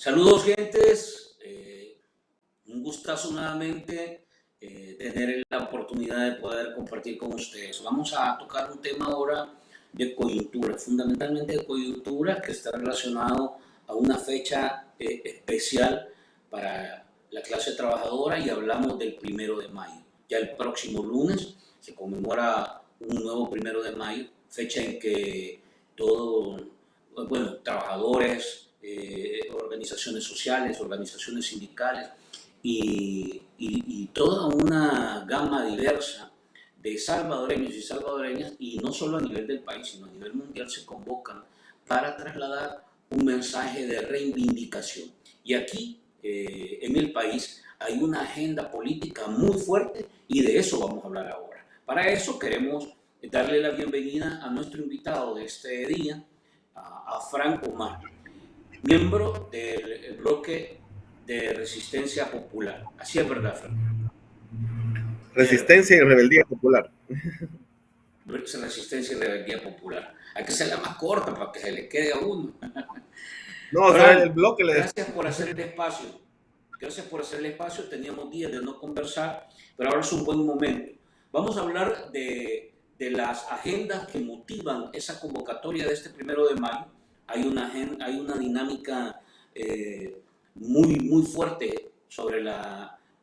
Saludos, gentes. Un gustazo nuevamente tener la oportunidad de poder compartir con ustedes. Vamos a tocar un tema ahora de coyuntura, fundamentalmente de coyuntura, que está relacionado a una fecha especial para la clase trabajadora, y hablamos del 1 de mayo. Ya el próximo lunes se conmemora un nuevo 1 de mayo, fecha en que todos, bueno, trabajadores, organizaciones sociales, organizaciones sindicales y toda una gama diversa de salvadoreños y salvadoreñas, y no solo a nivel del país, sino a nivel mundial, se convocan para trasladar un mensaje de reivindicación. Y aquí, en el país, hay una agenda política muy fuerte, y de eso vamos a hablar ahora. Para eso queremos darle la bienvenida a nuestro invitado de este día, a Frank Omar, miembro del bloque de Resistencia Popular. Así es, ¿verdad, Frank? Resistencia y Rebeldía Popular. Resistencia y Rebeldía Popular. Hay que hacerla más corta para que se le quede a uno. No, o sea, el Frank, bloque le... gracias por hacer el espacio. Gracias por hacer el espacio. Teníamos días de no conversar, pero ahora es un buen momento. Vamos a hablar de las agendas que motivan esa convocatoria de este 1 de mayo. Hay una dinámica muy fuerte sobre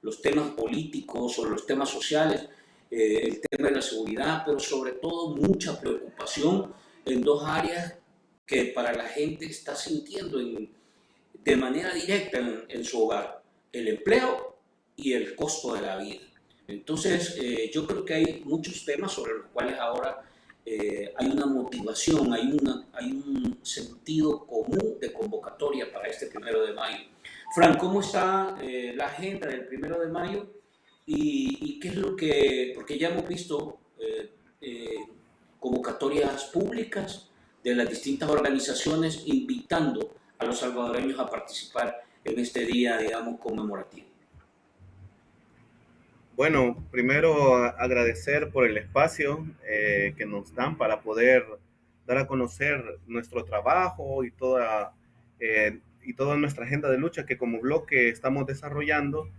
los temas políticos, sobre los temas sociales, el tema de la seguridad, pero sobre todo mucha preocupación en dos áreas que para la gente está sintiendo de manera directa en su hogar: el empleo y el costo de la vida. Entonces, yo creo que hay muchos temas sobre los cuales ahora hay una motivación, hay un sentido común de convocatoria para este 1 de mayo. Frank, ¿cómo está la agenda del 1 de mayo? Y qué es lo que, porque ya hemos visto convocatorias públicas de las distintas organizaciones invitando a los salvadoreños a participar en este día, digamos, conmemorativo. Bueno, primero agradecer por el espacio que nos dan para poder dar a conocer nuestro trabajo y toda nuestra agenda de lucha que como bloque estamos desarrollando.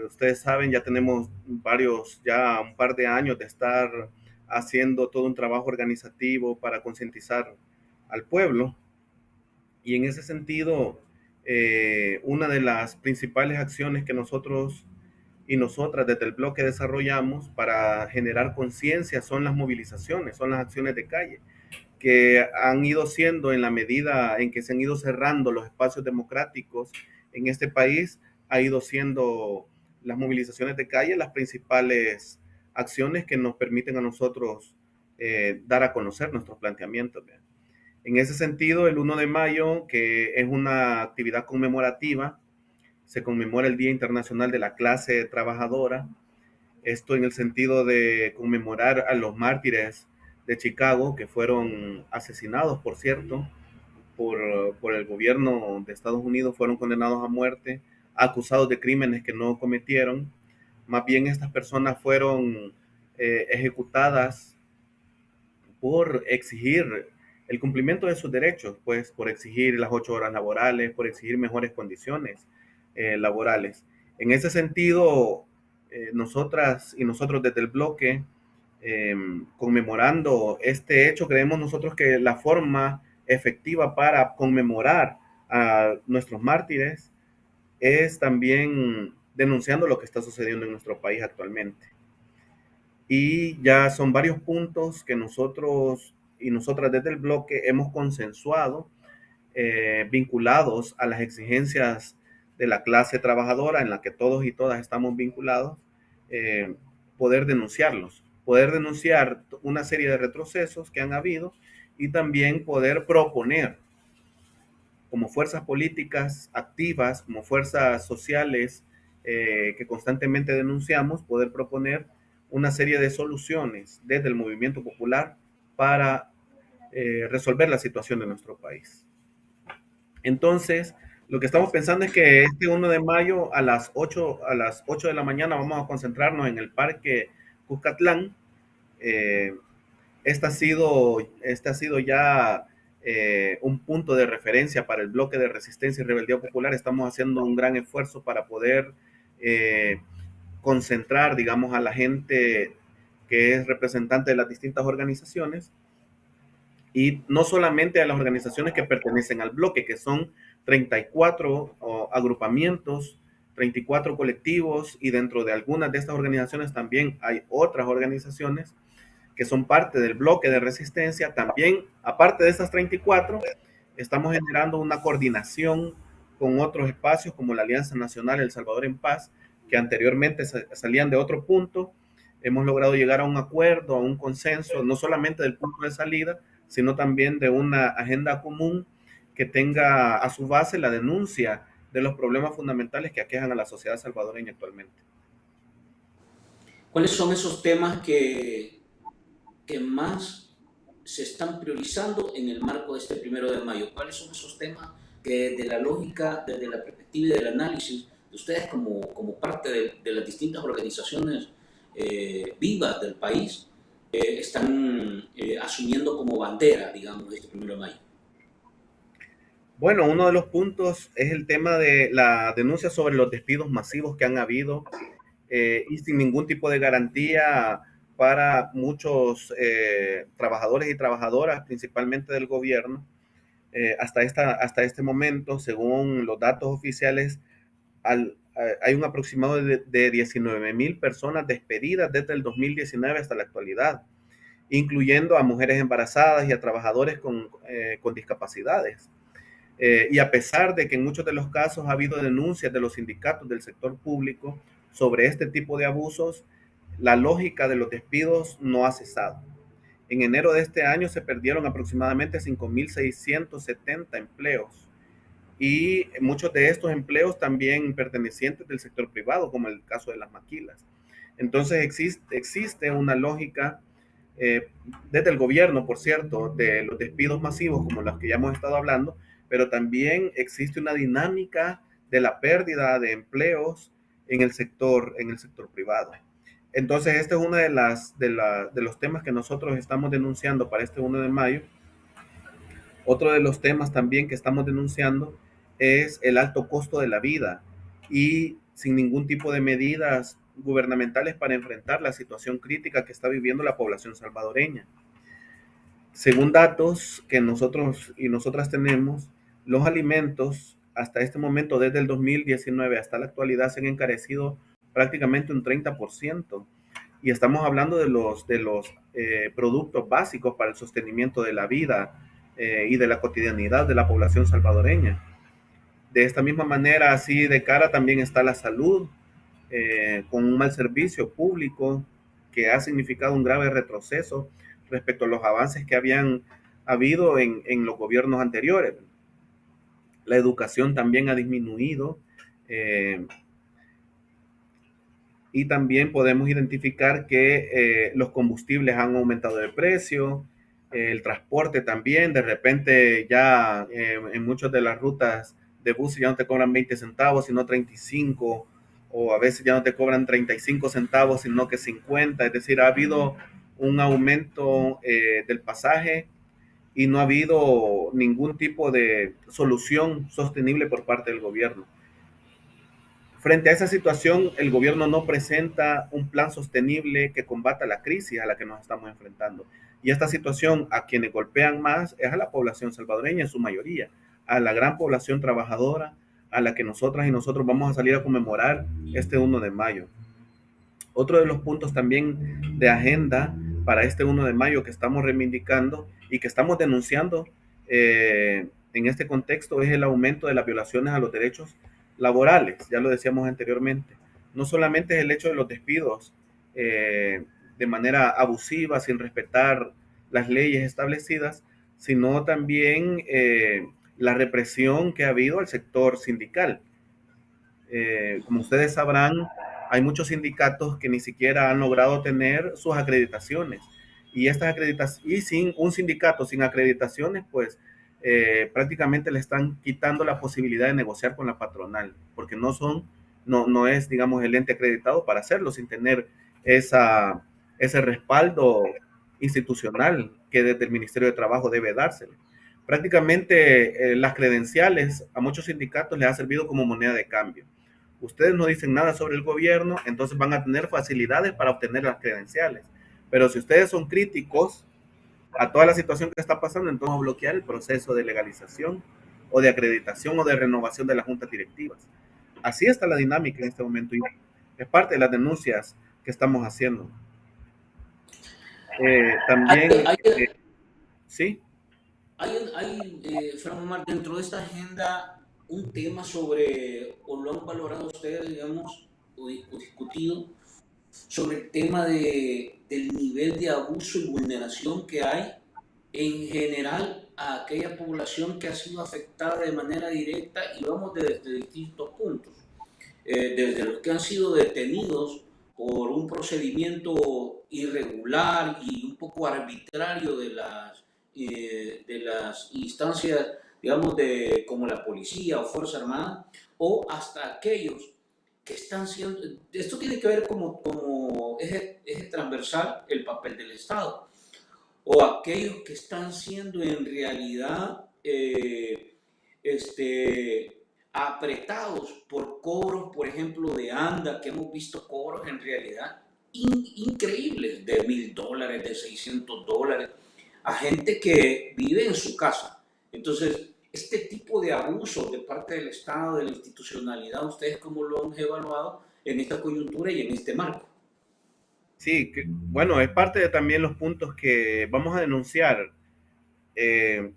Ustedes saben, ya tenemos ya un par de años de estar haciendo todo un trabajo organizativo para concientizar al pueblo. Y en ese sentido, una de las principales acciones que nosotros y nosotras desde el bloque desarrollamos para generar conciencia son las movilizaciones, son las acciones de calle, que han ido siendo, en la medida en que se han ido cerrando los espacios democráticos en este país, ha ido siendo las movilizaciones de calle las principales acciones que nos permiten a nosotros dar a conocer nuestros planteamientos. ¿Ve? En ese sentido, el 1 de mayo, que es una actividad conmemorativa, se conmemora el Día Internacional de la Clase Trabajadora. Esto en el sentido de conmemorar a los mártires de Chicago, que fueron asesinados, por cierto, por el gobierno de Estados Unidos, fueron condenados a muerte, acusados de crímenes que no cometieron. Más bien estas personas fueron ejecutadas por exigir el cumplimiento de sus derechos, pues por exigir las 8 horas laborales, por exigir mejores condiciones laborales. En ese sentido, nosotras y nosotros desde el bloque, conmemorando este hecho, creemos nosotros que la forma efectiva para conmemorar a nuestros mártires es también denunciando lo que está sucediendo en nuestro país actualmente. Y ya son varios puntos que nosotros y nosotras desde el bloque hemos consensuado, vinculados a las exigencias de la clase trabajadora en la que todos y todas estamos vinculados, eh, poder denunciar una serie de retrocesos que han habido y también poder proponer como fuerzas políticas activas, como fuerzas sociales que constantemente denunciamos, poder proponer una serie de soluciones desde el movimiento popular para resolver la situación de nuestro país. Entonces, lo que estamos pensando es que este 1 de mayo a las 8 de la mañana vamos a concentrarnos en el Parque Cuscatlán. Esta ha sido ya un punto de referencia para el bloque de resistencia y rebeldía popular. Estamos haciendo un gran esfuerzo para poder concentrar, digamos, a la gente que es representante de las distintas organizaciones, y no solamente a las organizaciones que pertenecen al bloque, que son 34 agrupamientos, 34 colectivos, y dentro de algunas de estas organizaciones también hay otras organizaciones que son parte del bloque de resistencia. También, aparte de estas 34, estamos generando una coordinación con otros espacios como la Alianza Nacional El Salvador en Paz, que anteriormente salían de otro punto. Hemos logrado llegar a un acuerdo, a un consenso, no solamente del punto de salida, sino también de una agenda común que tenga a su base la denuncia de los problemas fundamentales que aquejan a la sociedad salvadoreña actualmente. ¿Cuáles son esos temas que más se están priorizando en el marco de este 1 de mayo? ¿Cuáles son esos temas que desde la lógica, desde la perspectiva y del análisis de ustedes como parte de las distintas organizaciones vivas del país están asumiendo como bandera, digamos, este 1 de mayo? Bueno, uno de los puntos es el tema de la denuncia sobre los despidos masivos que han habido, y sin ningún tipo de garantía para muchos trabajadores y trabajadoras, principalmente del gobierno. Hasta este momento, según los datos oficiales, hay un aproximado de 19,000 personas despedidas desde el 2019 hasta la actualidad, incluyendo a mujeres embarazadas y a trabajadores con discapacidades. Y a pesar de que en muchos de los casos ha habido denuncias de los sindicatos del sector público sobre este tipo de abusos, la lógica de los despidos no ha cesado. En enero de este año se perdieron aproximadamente 5,670 empleos, y muchos de estos empleos también pertenecientes del sector privado, como el caso de las maquilas. Entonces existe una lógica desde el gobierno, por cierto, de los despidos masivos como los que ya hemos estado hablando, pero también existe una dinámica de la pérdida de empleos en el sector privado. Entonces, este es uno de los temas que nosotros estamos denunciando para este 1 de mayo. Otro de los temas también que estamos denunciando es el alto costo de la vida, y sin ningún tipo de medidas gubernamentales para enfrentar la situación crítica que está viviendo la población salvadoreña. Según datos que nosotros y nosotras tenemos, los alimentos hasta este momento, desde el 2019 hasta la actualidad, se han encarecido prácticamente un 30%. Y estamos hablando de los productos básicos para el sostenimiento de la vida y de la cotidianidad de la población salvadoreña. De esta misma manera, así de cara también está la salud, con un mal servicio público que ha significado un grave retroceso respecto a los avances que habían habido en los gobiernos anteriores. La educación también ha disminuido, y también podemos identificar que los combustibles han aumentado de precio, el transporte también. De repente ya en muchas de las rutas de bus ya no te cobran 20 centavos, sino 35, o a veces ya no te cobran 35 centavos, sino que 50. Es decir, ha habido un aumento del pasaje, y no ha habido ningún tipo de solución sostenible por parte del gobierno. Frente a esa situación, el gobierno no presenta un plan sostenible que combata la crisis a la que nos estamos enfrentando. Y esta situación, a quienes golpean más es a la población salvadoreña en su mayoría, a la gran población trabajadora, a la que nosotras y nosotros vamos a salir a conmemorar este 1 de mayo. Otro de los puntos también de agenda para este 1 de mayo que estamos reivindicando y que estamos denunciando en este contexto es el aumento de las violaciones a los derechos laborales. Ya lo decíamos anteriormente. No solamente es el hecho de los despidos de manera abusiva, sin respetar las leyes establecidas, sino también la represión que ha habido al sector sindical. Como ustedes sabrán, hay muchos sindicatos que ni siquiera han logrado tener sus acreditaciones. Y estas acreditaciones, y sin un sindicato sin acreditaciones, pues prácticamente le están quitando la posibilidad de negociar con la patronal, porque no es, digamos, el ente acreditado para hacerlo sin tener ese respaldo institucional que desde el Ministerio de Trabajo debe dársele. Prácticamente las credenciales a muchos sindicatos les ha servido como moneda de cambio. Ustedes no dicen nada sobre el gobierno, entonces van a tener facilidades para obtener las credenciales. Pero si ustedes son críticos a toda la situación que está pasando, entonces vamos a bloquear el proceso de legalización o de acreditación o de renovación de las juntas directivas. Así está la dinámica en este momento y es parte de las denuncias que estamos haciendo. Hay, También, hay, sí, Fran Omar, dentro de esta agenda un tema sobre, o lo han valorado ustedes, digamos, o discutido, sobre el tema del nivel de abuso y vulneración que hay en general a aquella población que ha sido afectada de manera directa y vamos desde distintos puntos. Desde los que han sido detenidos por un procedimiento irregular y un poco arbitrario de las instancias, digamos, como la policía o Fuerza Armada, o hasta aquellos que están siendo, esto tiene que ver como eje transversal el papel del Estado, o aquellos que están siendo en realidad este, apretados por cobros, por ejemplo, de ANDA, que hemos visto cobros en realidad increíbles de $1,000, de $600, a gente que vive en su casa. Entonces, este tipo de abusos de parte del Estado, de la institucionalidad, ¿ustedes cómo lo han evaluado en esta coyuntura y en este marco? sí, bueno, es parte de también los puntos que vamos a denunciar.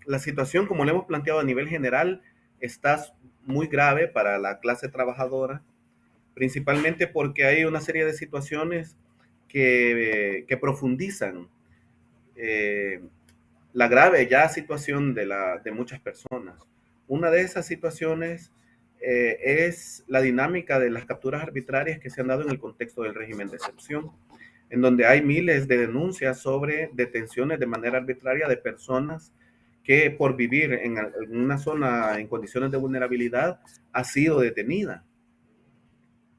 La situación, como le hemos planteado a nivel general, está muy grave para la clase trabajadora, principalmente porque hay una serie de situaciones que profundizan eh, la grave ya situación de muchas personas. Una de esas situaciones es la dinámica de las capturas arbitrarias que se han dado en el contexto del régimen de excepción, en donde hay miles de denuncias sobre detenciones de manera arbitraria de personas que por vivir en una zona en condiciones de vulnerabilidad ha sido detenida,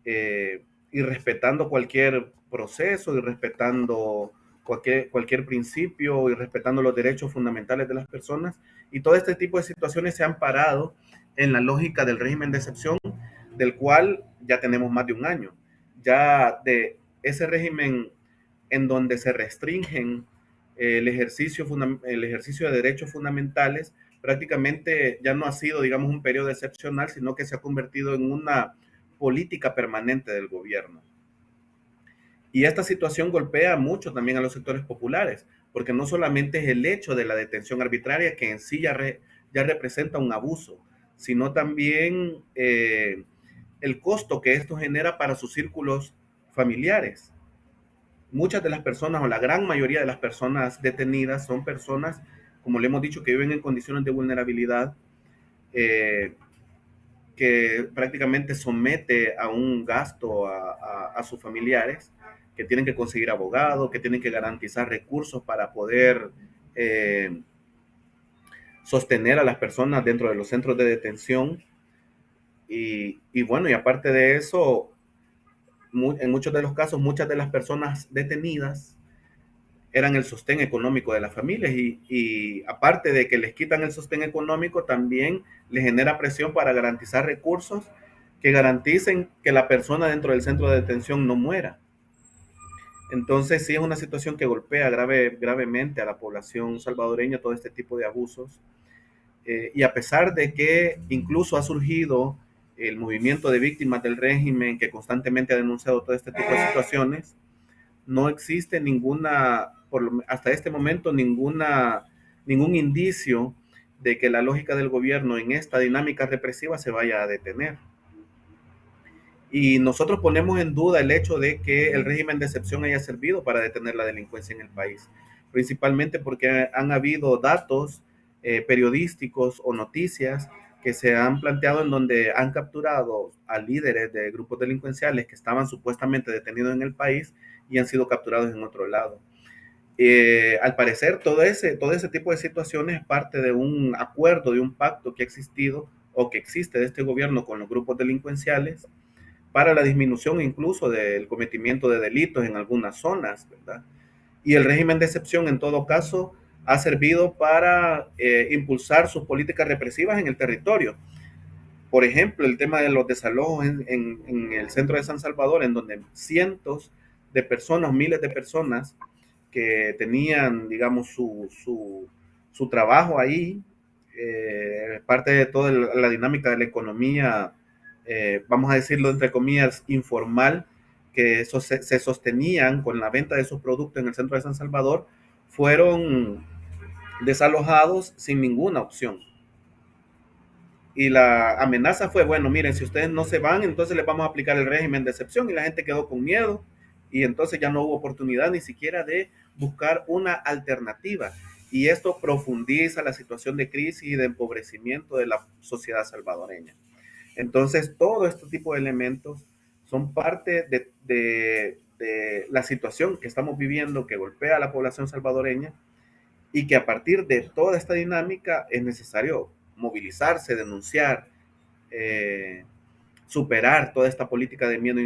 y respetando cualquier proceso y respetando cualquier principio y respetando los derechos fundamentales de las personas. Y todo este tipo de situaciones se han parado en la lógica del régimen de excepción, del cual ya tenemos más de un año. Ya de ese régimen en donde se restringen el ejercicio de derechos fundamentales, prácticamente ya no ha sido, digamos, un periodo excepcional, sino que se ha convertido en una política permanente del gobierno. Y esta situación golpea mucho también a los sectores populares, porque no solamente es el hecho de la detención arbitraria, que en sí ya representa un abuso, sino también el costo que esto genera para sus círculos familiares. Muchas de las personas, o la gran mayoría de las personas detenidas, son personas, como le hemos dicho, que viven en condiciones de vulnerabilidad, eh, que prácticamente somete a un gasto a sus familiares, que tienen que conseguir abogados, que tienen que garantizar recursos para poder sostener a las personas dentro de los centros de detención. Y bueno, y aparte de eso, en muchos de los casos, muchas de las personas detenidas eran el sostén económico de las familias y aparte de que les quitan el sostén económico, también les genera presión para garantizar recursos que garanticen que la persona dentro del centro de detención no muera. Entonces sí es una situación que golpea gravemente a la población salvadoreña todo este tipo de abusos. Y a pesar de que incluso ha surgido el movimiento de víctimas del régimen que constantemente ha denunciado todo este tipo de situaciones, no existe hasta este momento, ningún indicio de que la lógica del gobierno en esta dinámica represiva se vaya a detener. Y nosotros ponemos en duda el hecho de que el régimen de excepción haya servido para detener la delincuencia en el país, principalmente porque han habido datos periodísticos o noticias que se han planteado en donde han capturado a líderes de grupos delincuenciales que estaban supuestamente detenidos en el país y han sido capturados en otro lado. Al parecer, todo ese tipo de situaciones es parte de un acuerdo, de un pacto que ha existido o que existe de este gobierno con los grupos delincuenciales para la disminución incluso del cometimiento de delitos en algunas zonas, ¿verdad? Y el régimen de excepción, en todo caso, ha servido para impulsar sus políticas represivas en el territorio. Por ejemplo, el tema de los desalojos en el centro de San Salvador, en donde cientos de personas, miles de personas que tenían, digamos, su trabajo ahí, parte de toda la dinámica de la economía, vamos a decirlo entre comillas, informal, que se sostenían con la venta de sus productos en el centro de San Salvador, fueron desalojados sin ninguna opción. Y la amenaza fue, bueno, miren, si ustedes no se van, entonces les vamos a aplicar el régimen de excepción, y la gente quedó con miedo y entonces ya no hubo oportunidad ni siquiera de buscar una alternativa. Y esto profundiza la situación de crisis y de empobrecimiento de la sociedad salvadoreña. Entonces, todo este tipo de elementos son parte de la situación que estamos viviendo, que golpea a la población salvadoreña, y que a partir de toda esta dinámica es necesario movilizarse, denunciar, eh, superar toda esta política de miedo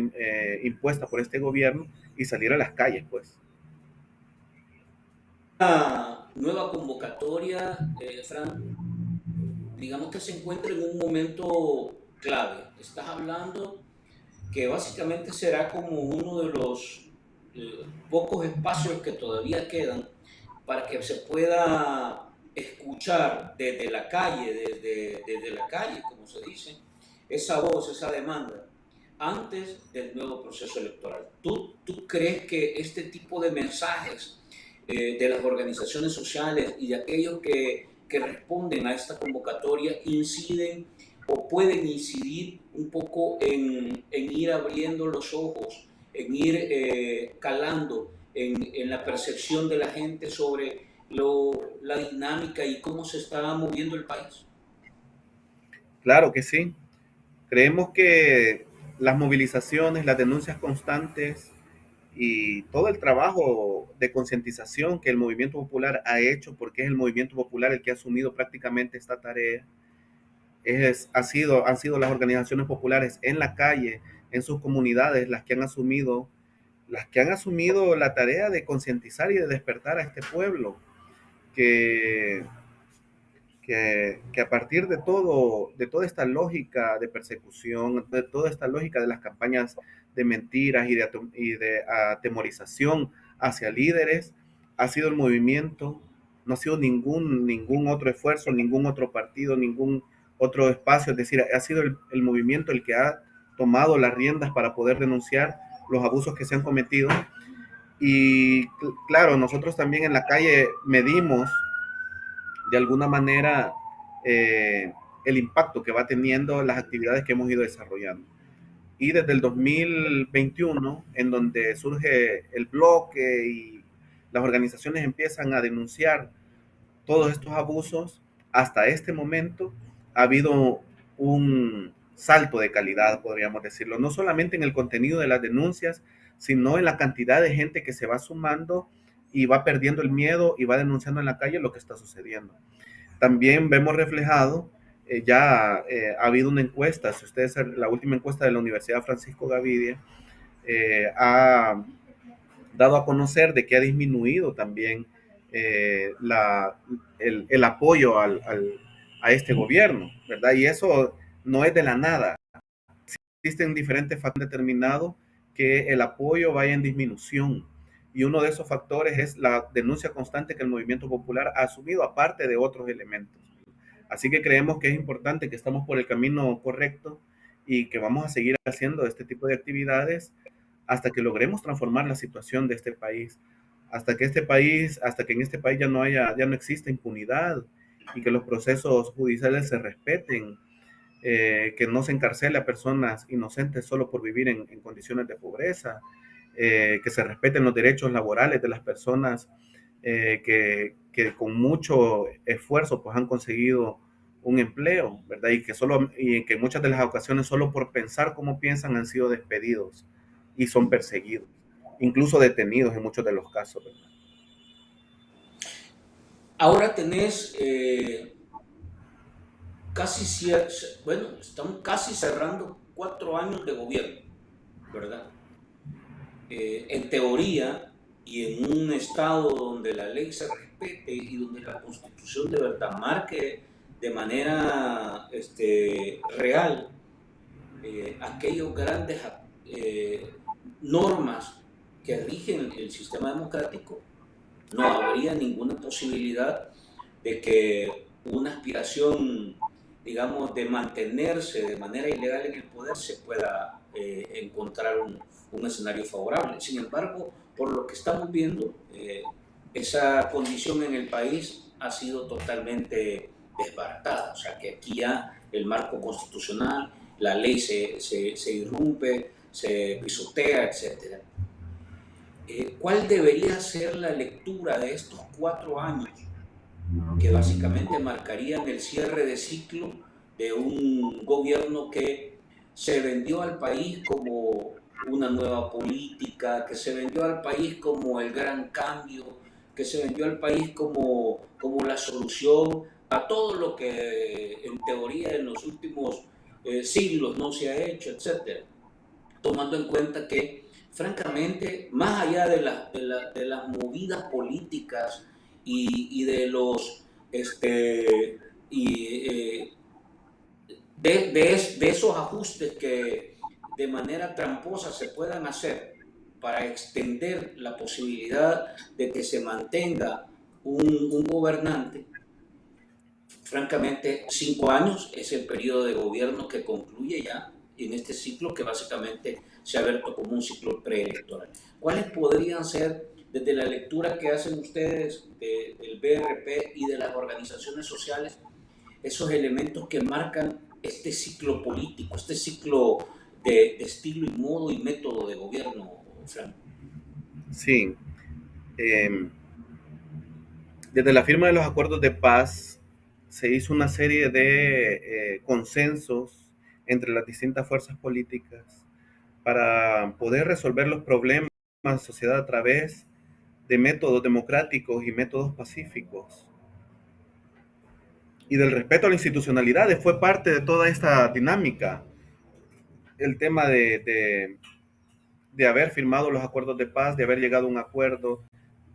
impuesta por este gobierno y salir a las calles, pues. Una nueva convocatoria, Fran, digamos que se encuentra en un momento clave. Estás hablando que básicamente será como uno de los pocos espacios que todavía quedan para que se pueda escuchar desde la calle, desde la calle, como se dice, esa voz, esa demanda, antes del nuevo proceso electoral. ¿Tú crees que este tipo de mensajes de las organizaciones sociales y de aquellos que responden a esta convocatoria inciden o pueden incidir un poco en ir abriendo los ojos, en ir calando en la percepción de la gente sobre la dinámica y cómo se está moviendo el país? Claro que sí. Creemos que las movilizaciones, las denuncias constantes y todo el trabajo de concientización que el movimiento popular ha hecho, porque es el movimiento popular el que ha asumido prácticamente esta tarea, han sido las organizaciones populares en la calle, en sus comunidades, las que han asumido la tarea de concientizar y de despertar a este pueblo, que, que a partir de toda esta lógica de persecución, de toda esta lógica de las campañas de mentiras y de atemorización hacia líderes, ha sido el movimiento, no ha sido ningún otro esfuerzo, ningún otro partido, ningún otro espacio, es decir, ha sido el movimiento el que ha tomado las riendas para poder denunciar los abusos que se han cometido. Y claro, nosotros también en la calle medimos de alguna manera el impacto que va teniendo las actividades que hemos ido desarrollando. Y desde el 2021, en donde surge el bloque y las organizaciones empiezan a denunciar todos estos abusos, hasta este momento ha habido un salto de calidad, podríamos decirlo, no solamente en el contenido de las denuncias, sino en la cantidad de gente que se va sumando y va perdiendo el miedo y va denunciando en la calle lo que está sucediendo. También vemos reflejado, ha habido una encuesta, si ustedes, la última encuesta de la Universidad Francisco Gavidia, ha dado a conocer de que ha disminuido también el apoyo a este gobierno, ¿verdad? Y eso no es de la nada. Existen diferentes factores determinados que el apoyo vaya en disminución. Y uno de esos factores es la denuncia constante que el movimiento popular ha asumido, aparte de otros elementos. Así que creemos que es importante, que estamos por el camino correcto y que vamos a seguir haciendo este tipo de actividades hasta que logremos transformar la situación de este país, hasta que en este país ya no exista impunidad y que los procesos judiciales se respeten, que no se encarcele a personas inocentes solo por vivir en condiciones de pobreza, que se respeten los derechos laborales de las personas que con mucho esfuerzo pues han conseguido un empleo, ¿verdad? Y que en muchas de las ocasiones solo por pensar como piensan han sido despedidos y son perseguidos, incluso detenidos en muchos de los casos, ¿verdad? Ahora tenés bueno, estamos casi cerrando 4 años de gobierno, ¿verdad? En teoría y en un estado donde la ley se respeta, respete y donde la Constitución de verdad marque de manera real aquellos grandes normas que rigen el sistema democrático, no habría ninguna posibilidad de que una aspiración, digamos, de mantenerse de manera ilegal en el poder se pueda encontrar un escenario favorable. Sin embargo, por lo que estamos viendo, esa condición en el país ha sido totalmente desbaratada. O sea, que aquí ya el marco constitucional, la ley se irrumpe, se pisotea, etc. ¿Cuál debería ser la lectura de estos 4 años que básicamente marcarían el cierre de ciclo de un gobierno que se vendió al país como una nueva política, que se vendió al país como el gran cambio, que se vendió al país como la solución a todo lo que en teoría en los últimos siglos no se ha hecho, etcétera? Tomando en cuenta que, francamente, más allá de las movidas políticas y de los de esos ajustes que de manera tramposa se puedan hacer para extender la posibilidad de que se mantenga un gobernante, francamente, 5 años es el periodo de gobierno que concluye ya en este ciclo que básicamente se ha abierto como un ciclo preelectoral. ¿Cuáles podrían ser, desde la lectura que hacen ustedes del BRP y de las organizaciones sociales, esos elementos que marcan este ciclo político, este ciclo de estilo y modo y método de gobierno, Frank? Sí, eh, desde la firma de los acuerdos de paz se hizo una serie de consensos entre las distintas fuerzas políticas para poder resolver los problemas de la sociedad a través de métodos democráticos y métodos pacíficos. Y del respeto a la institucionalidad fue parte de toda esta dinámica. El tema de haber firmado los acuerdos de paz, de haber llegado a un acuerdo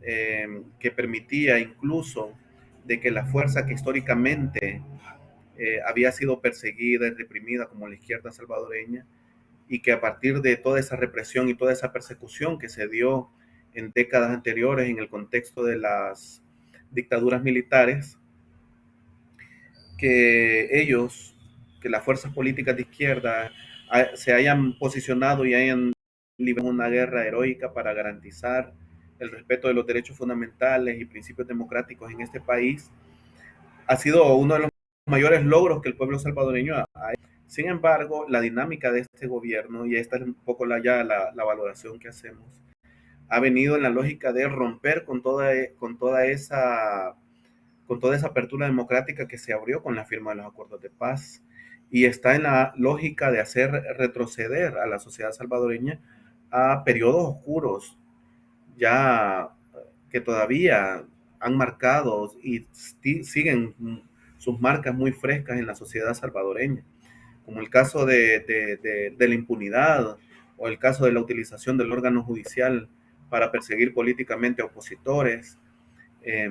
que permitía incluso de que la fuerza que históricamente había sido perseguida y reprimida como la izquierda salvadoreña, y que a partir de toda esa represión y toda esa persecución que se dio en décadas anteriores en el contexto de las dictaduras militares, que ellos, que las fuerzas políticas de izquierda se hayan posicionado y hayan librado una guerra heroica para garantizar el respeto de los derechos fundamentales y principios democráticos en este país, ha sido uno de los mayores logros que el pueblo salvadoreño ha hecho. Sin embargo, la dinámica de este gobierno, y esta es un poco la valoración que hacemos, ha venido en la lógica de romper con toda esa apertura democrática que se abrió con la firma de los acuerdos de paz, y está en la lógica de hacer retroceder a la sociedad salvadoreña a periodos oscuros, ya que todavía han marcado y siguen sus marcas muy frescas en la sociedad salvadoreña, como el caso de la impunidad o el caso de la utilización del órgano judicial para perseguir políticamente a opositores. Eh,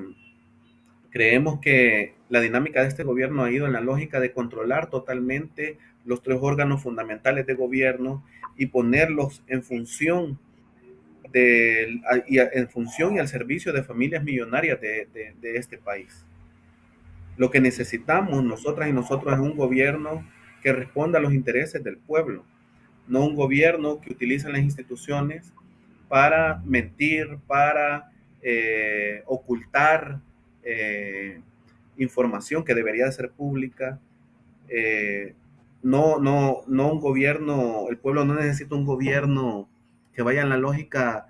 Creemos que la dinámica de este gobierno ha ido en la lógica de controlar totalmente los 3 órganos fundamentales de gobierno y ponerlos en función en función y al servicio de familias millonarias de este país. Lo que necesitamos nosotras y nosotros es un gobierno que responda a los intereses del pueblo, no un gobierno que utilice las instituciones para mentir, para ocultar información que debería de ser pública. No un gobierno, el pueblo no necesita un gobierno que vaya en la lógica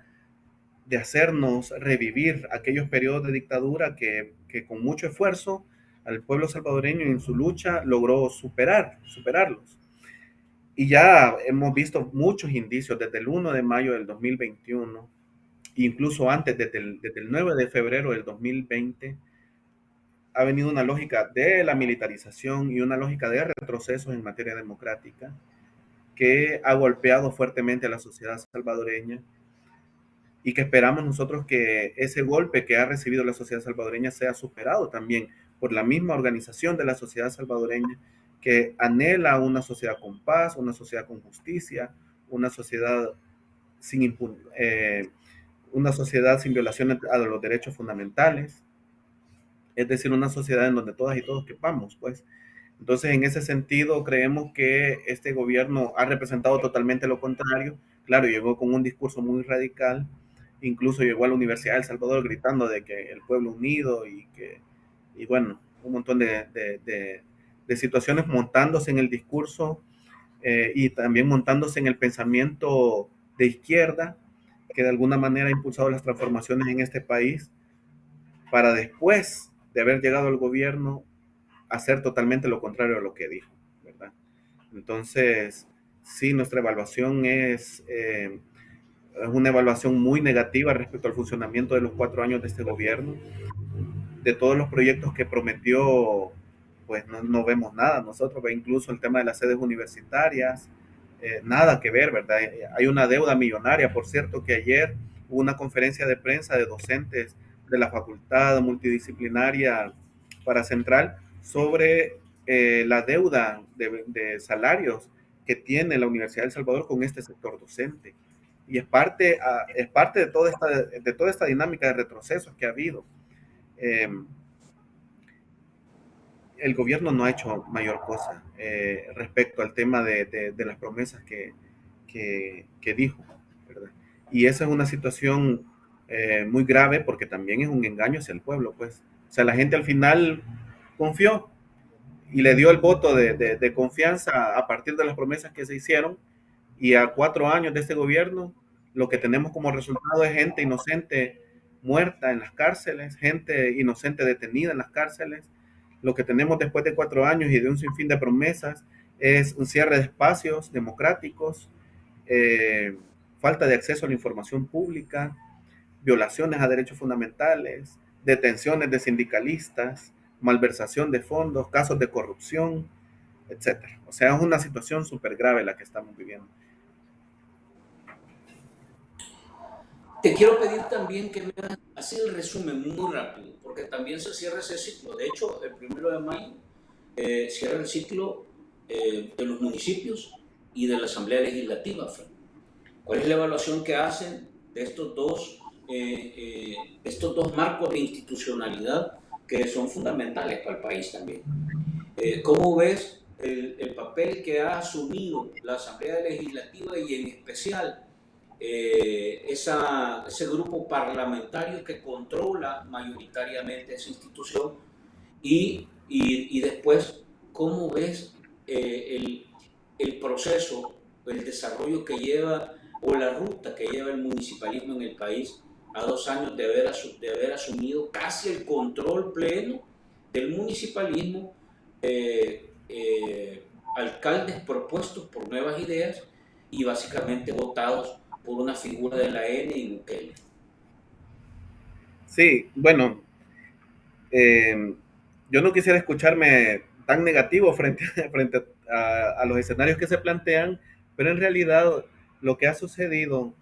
de hacernos revivir aquellos periodos de dictadura que con mucho esfuerzo al pueblo salvadoreño en su lucha logró superarlos. Y ya hemos visto muchos indicios desde el 1 de mayo del 2021, incluso antes, desde el 9 de febrero del 2020, ha venido una lógica de la militarización y una lógica de retrocesos en materia democrática que ha golpeado fuertemente a la sociedad salvadoreña, y que esperamos nosotros que ese golpe que ha recibido la sociedad salvadoreña sea superado también por la misma organización de la sociedad salvadoreña que anhela una sociedad con paz, una sociedad con justicia, una sociedad sin, una sociedad sin violaciones a los derechos fundamentales, es decir, una sociedad en donde todas y todos quepamos, pues. Entonces, en ese sentido, creemos que este gobierno ha representado totalmente lo contrario. Claro, llegó con un discurso muy radical, incluso llegó a la Universidad de El Salvador gritando de que el pueblo unido y bueno, un montón de situaciones montándose en el discurso y también montándose en el pensamiento de izquierda, que de alguna manera ha impulsado las transformaciones en este país, para después de haber llegado al gobierno hacer totalmente lo contrario a lo que dijo, ¿verdad? Entonces, sí, nuestra evaluación es una evaluación muy negativa respecto al funcionamiento de los 4 años de este gobierno. De todos los proyectos que prometió, pues no vemos nada. Nosotros, incluso el tema de las sedes universitarias, nada que ver, ¿verdad? Hay una deuda millonaria, por cierto, que ayer hubo una conferencia de prensa de docentes de la Facultad Multidisciplinaria para Central sobre la deuda salarios que tiene la Universidad de El Salvador con este sector docente. Y es parte de toda esta dinámica de retrocesos que ha habido. Eh, el gobierno no ha hecho mayor cosa respecto al tema de las promesas que dijo, ¿verdad? Y esa es una situación muy grave porque también es un engaño hacia el pueblo, pues. O sea, la gente al final confió y le dio el voto de confianza a partir de las promesas que se hicieron, y a 4 años de este gobierno lo que tenemos como resultado es gente inocente muerta en las cárceles, gente inocente detenida en las cárceles. Lo que tenemos después de 4 años y de un sinfín de promesas es un cierre de espacios democráticos, eh, falta de acceso a la información pública, violaciones a derechos fundamentales, detenciones de sindicalistas, malversación de fondos, casos de corrupción, etcétera. O sea, es una situación súper grave la que estamos viviendo. Te quiero pedir también que me hagas así el resumen muy rápido, porque también se cierra ese ciclo. De hecho, el 1 de mayo cierra el ciclo de los municipios y de la Asamblea Legislativa, Fred. ¿Cuál es la evaluación que hacen de estos dos marcos de institucionalidad que son fundamentales para el país también? ¿Cómo ves el papel que ha asumido la Asamblea Legislativa y en especial ese grupo parlamentario que controla mayoritariamente esa institución? Y después, ¿cómo ves el proceso, el desarrollo que lleva o la ruta que lleva el municipalismo en el país a 2 años de haber asumido casi el control pleno del municipalismo? Alcaldes propuestos por nuevas ideas y básicamente votados por una figura de la N y Bukele. Sí, bueno, eh, yo no quisiera escucharme tan negativo frente a los escenarios que se plantean, pero en realidad lo que ha sucedido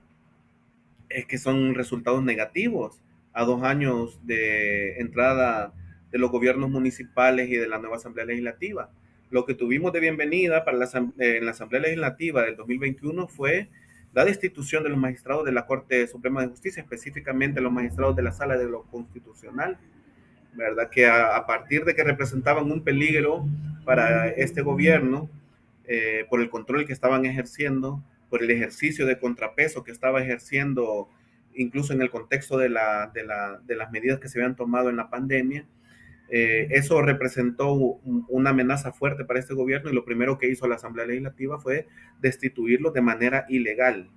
es que son resultados negativos a 2 años de entrada de los gobiernos municipales y de la nueva Asamblea Legislativa. Lo que tuvimos de bienvenida en la Asamblea Legislativa del 2021 fue la destitución de los magistrados de la Corte Suprema de Justicia, específicamente los magistrados de la Sala de lo Constitucional, ¿verdad? Que a partir de que representaban un peligro para este gobierno, por el control que estaban ejerciendo, por el ejercicio de contrapeso que estaba ejerciendo, incluso en el contexto de las medidas que se habían tomado en la pandemia, eso representó una amenaza fuerte para este gobierno, y lo primero que hizo la Asamblea Legislativa fue destituirlos de manera ilegal.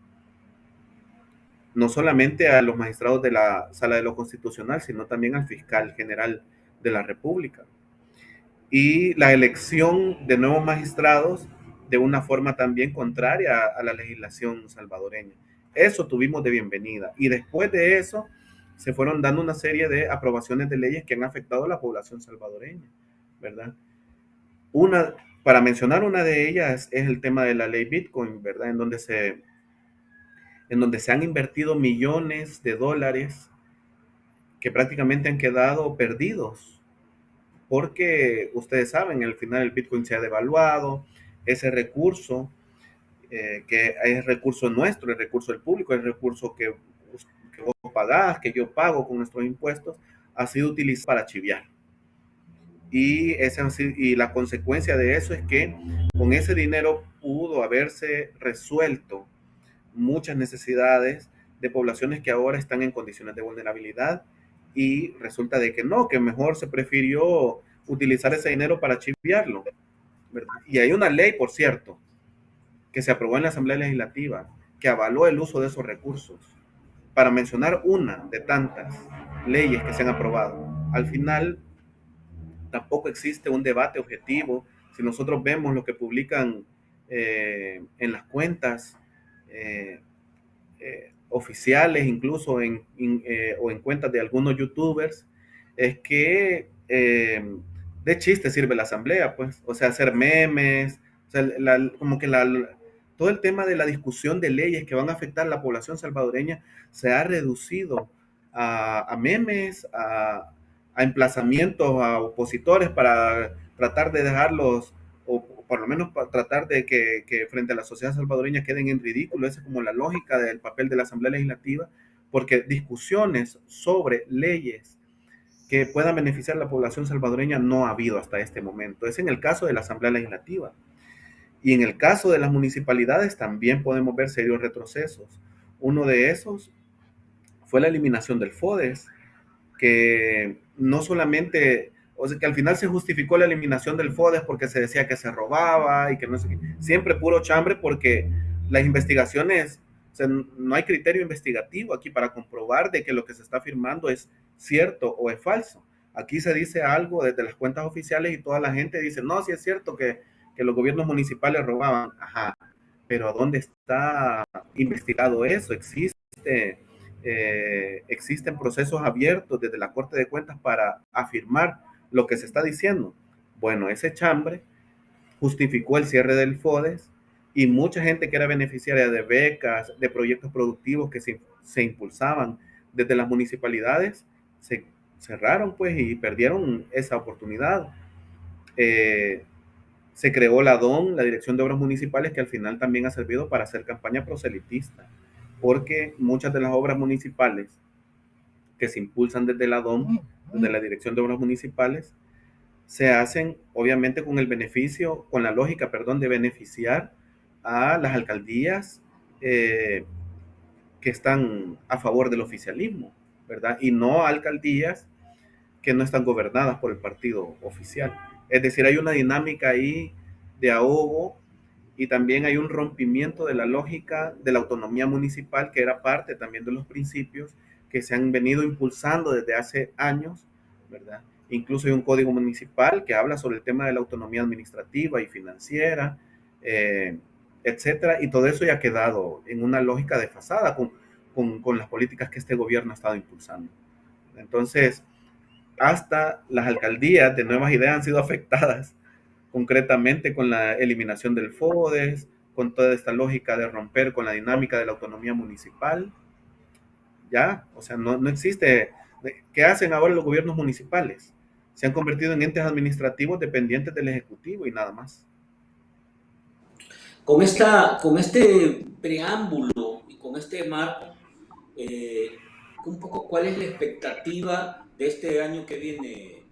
No solamente a los magistrados de la Sala de lo Constitucional, sino también al fiscal general de la República. Y la elección de nuevos magistrados de una forma también contraria a la legislación salvadoreña. Eso tuvimos de bienvenida. Y después de eso se fueron dando una serie de aprobaciones de leyes que han afectado a la población salvadoreña, ¿verdad? Para mencionar una de ellas es el tema de la ley Bitcoin, ¿verdad? En donde en donde se han invertido millones de dólares que prácticamente han quedado perdidos, porque ustedes saben, al final el Bitcoin se ha devaluado, ese recurso, que es recurso nuestro, el recurso del público, el recurso que vos pagás, que yo pago con nuestros impuestos, ha sido utilizado para chiviar. Y la consecuencia de eso es que con ese dinero pudo haberse resuelto muchas necesidades de poblaciones que ahora están en condiciones de vulnerabilidad, y resulta de que no, que mejor se prefirió utilizar ese dinero para chiviarlo, ¿verdad? Y hay una ley, por cierto, que se aprobó en la Asamblea Legislativa que avaló el uso de esos recursos, para mencionar una de tantas leyes que se han aprobado. Al final, tampoco existe un debate objetivo. Si nosotros vemos lo que publican en las cuentas oficiales, incluso o en cuentas de algunos youtubers, es que de chiste sirve la asamblea, pues, o sea, hacer memes, o sea, como que todo el tema de la discusión de leyes que van a afectar a la población salvadoreña se ha reducido a memes, a emplazamientos a opositores para tratar de dejarlos, o por lo menos para tratar de que frente a la sociedad salvadoreña queden en ridículo. Esa es como la lógica del papel de la Asamblea Legislativa, porque discusiones sobre leyes que puedan beneficiar a la población salvadoreña no ha habido hasta este momento. Es en el caso de la Asamblea Legislativa. Y en el caso de las municipalidades también podemos ver serios retrocesos. Uno de esos fue la eliminación del FODES, que no solamente, o sea, que al final se justificó la eliminación del FODES porque se decía que se robaba y que no sé qué. Siempre puro chambre, porque las investigaciones, o sea, no hay criterio investigativo aquí para comprobar de que lo que se está afirmando es cierto o es falso. Aquí se dice algo desde las cuentas oficiales y toda la gente dice, no, sí es cierto que los gobiernos municipales robaban. Ajá, pero ¿dónde está investigado eso? Existen procesos abiertos desde la Corte de Cuentas para afirmar lo que se está diciendo. Bueno, ese chambre justificó el cierre del FODES, y mucha gente que era beneficiaria de becas, de proyectos productivos que se impulsaban desde las municipalidades, se cerraron, pues, y perdieron esa oportunidad. Se creó la DOM, la Dirección de Obras Municipales, que al final también ha servido para hacer campaña proselitista, porque muchas de las obras municipales que se impulsan desde la DOM, desde la Dirección de Obras Municipales, se hacen obviamente con el beneficio, con la lógica, perdón, de beneficiar a las alcaldías que están a favor del oficialismo, ¿verdad? Y no a alcaldías que no están gobernadas por el partido oficial. Es decir, hay una dinámica ahí de ahogo, y también hay un rompimiento de la lógica de la autonomía municipal, que era parte también de los principios que se han venido impulsando desde hace años, ¿verdad? Incluso hay un código municipal que habla sobre el tema de la autonomía administrativa y financiera, etcétera, y todo eso ya ha quedado en una lógica desfasada con las políticas que este gobierno ha estado impulsando. Entonces, hasta las alcaldías de Nuevas Ideas han sido afectadas concretamente con la eliminación del FODES, con toda esta lógica de romper con la dinámica de la autonomía municipal. Ya, o sea, no existe. ¿Qué hacen ahora los gobiernos municipales? Se han convertido en entes administrativos dependientes del Ejecutivo y nada más. Con este preámbulo y con este marco, un poco cuál es la expectativa de este año que viene,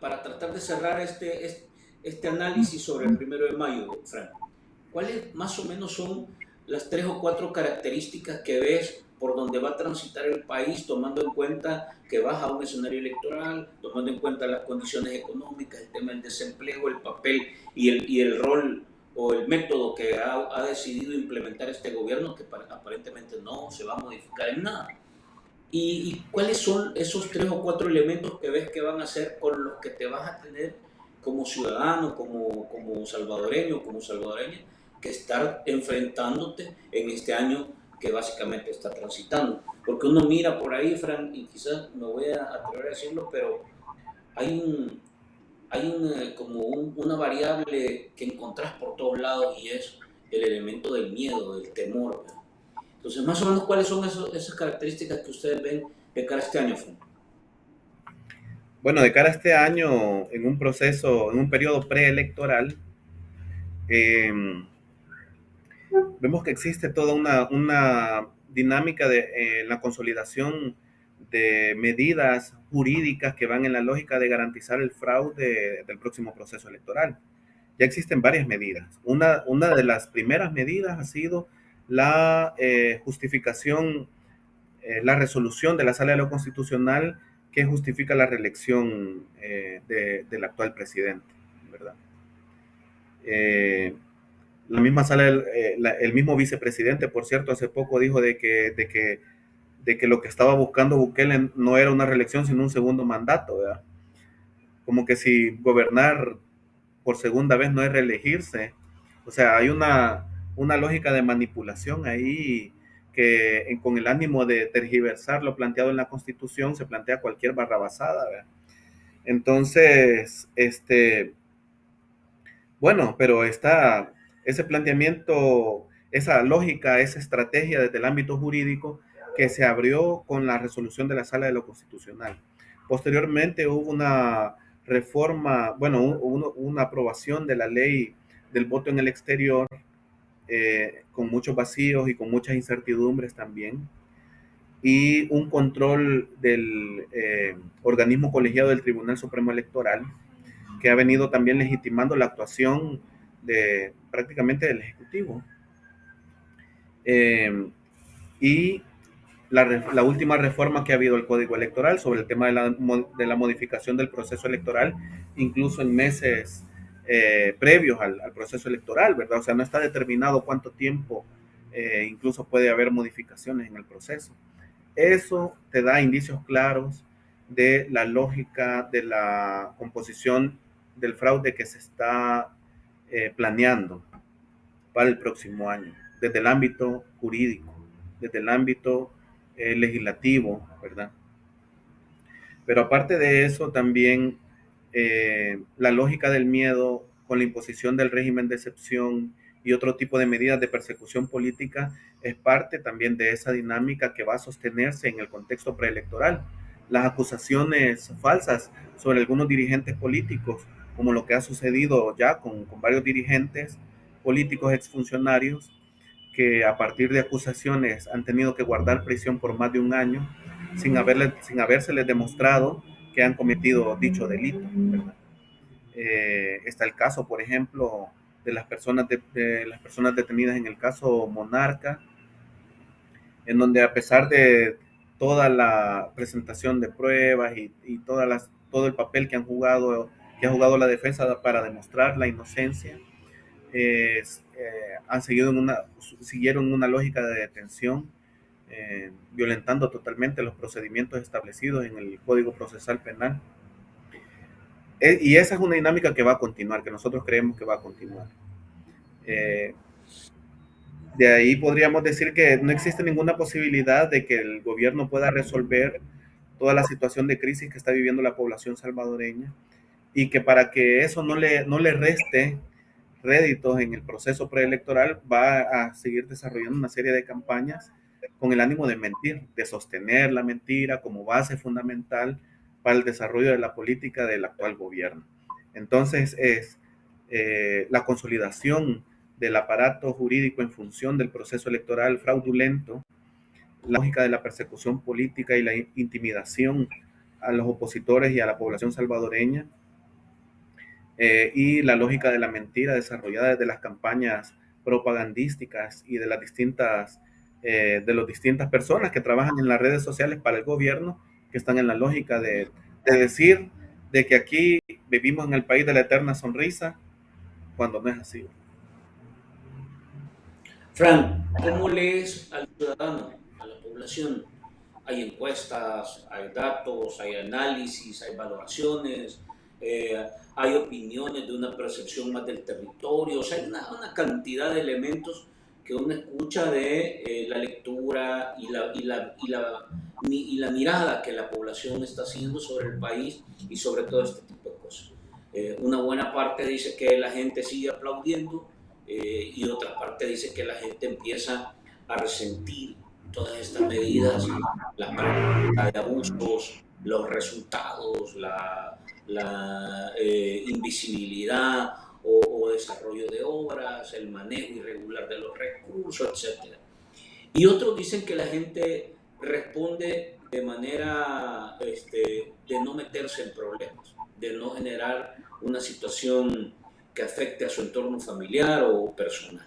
para tratar de cerrar este análisis sobre el 1 de mayo, Frank. ¿Cuáles más o menos son las 3 o 4 características que ves por donde va a transitar el país, tomando en cuenta que vas a un escenario electoral, tomando en cuenta las condiciones económicas, el tema del desempleo, el papel y el rol o el método que ha decidido implementar este gobierno, que aparentemente no se va a modificar en nada? ¿Y cuáles son esos 3 o 4 elementos que ves que van a ser con los que te vas a tener como ciudadano, como salvadoreño, como salvadoreña, que estar enfrentándote en este año que básicamente está transitando? Porque uno mira por ahí, Fran, y quizás me voy a atrever a decirlo, pero hay una variable que encontrás por todos lados, y es el elemento del miedo, del temor, ¿verdad? Entonces, más o menos, ¿cuáles son esas características que ustedes ven de cara a este año, Frank? Bueno, de cara a este año, en un proceso, en un periodo preelectoral, eh, vemos que existe toda una dinámica de la consolidación de medidas jurídicas que van en la lógica de garantizar el fraude del próximo proceso electoral. Ya existen varias medidas. Una de las primeras medidas ha sido la justificación, la resolución de la Sala de lo Constitucional que justifica la reelección del actual presidente, ¿verdad? Eh, la misma sala, el mismo vicepresidente, por cierto, hace poco dijo de que lo que estaba buscando Bukele no era una reelección, sino un segundo mandato, ¿verdad? Como que si gobernar por segunda vez no es reelegirse. O sea, hay una lógica de manipulación ahí que con el ánimo de tergiversar lo planteado en la Constitución se plantea cualquier barrabasada, ¿verdad? Entonces, bueno, pero ese planteamiento, esa lógica, esa estrategia desde el ámbito jurídico que se abrió con la resolución de la Sala de lo Constitucional. Posteriormente hubo una reforma, bueno, una aprobación de la ley del voto en el exterior, con muchos vacíos y con muchas incertidumbres también, y un control del organismo colegiado del Tribunal Supremo Electoral, que ha venido también legitimando la actuación de prácticamente del Ejecutivo. Y la última reforma que ha habido al Código Electoral sobre el tema de la modificación del proceso electoral, incluso en meses previos al proceso electoral, ¿verdad? O sea, no está determinado cuánto tiempo incluso puede haber modificaciones en el proceso. Eso te da indicios claros de la lógica de la composición del fraude que se está planeando para el próximo año, desde el ámbito jurídico, desde el ámbito legislativo, ¿verdad? Pero aparte de eso, también la lógica del miedo con la imposición del régimen de excepción y otro tipo de medidas de persecución política es parte también de esa dinámica que va a sostenerse en el contexto preelectoral. Las acusaciones falsas sobre algunos dirigentes políticos, como lo que ha sucedido ya con varios dirigentes políticos exfuncionarios, que a partir de acusaciones han tenido que guardar prisión por más de un año sin habérseles demostrado que han cometido dicho delito, ¿verdad? Está el caso, por ejemplo, de las personas detenidas en el caso Monarca, en donde a pesar de toda la presentación de pruebas y todo el papel que ha jugado la defensa para demostrar la inocencia, han siguieron una lógica de detención, violentando totalmente los procedimientos establecidos en el Código Procesal Penal. Y esa es una dinámica que va a continuar, que nosotros creemos que va a continuar. De ahí podríamos decir que no existe ninguna posibilidad de que el gobierno pueda resolver toda la situación de crisis que está viviendo la población salvadoreña, y que para que eso no le reste réditos en el proceso preelectoral, va a seguir desarrollando una serie de campañas con el ánimo de mentir, de sostener la mentira como base fundamental para el desarrollo de la política del actual gobierno. Entonces es la consolidación del aparato jurídico en función del proceso electoral fraudulento, la lógica de la persecución política y la intimidación a los opositores y a la población salvadoreña, y la lógica de la mentira desarrollada desde las campañas propagandísticas y de las distintas personas que trabajan en las redes sociales para el gobierno, que están en la lógica de decir de que aquí vivimos en el país de la eterna sonrisa, cuando no es así. Frank, ¿cómo lees al ciudadano, a la población? Hay encuestas, hay datos, hay análisis, hay valoraciones, hay opiniones de una percepción más del territorio, o sea, hay una cantidad de elementos que uno escucha de la lectura y la mirada que la población está haciendo sobre el país y sobre todo este tipo de cosas. Una buena parte dice que la gente sigue aplaudiendo, y otra parte dice que la gente empieza a resentir todas estas medidas, la práctica de abusos, los resultados, la invisibilidad o desarrollo de obras, el manejo irregular de los recursos, etcétera. Y otros dicen que la gente responde de manera de no meterse en problemas, de no generar una situación que afecte a su entorno familiar o personal.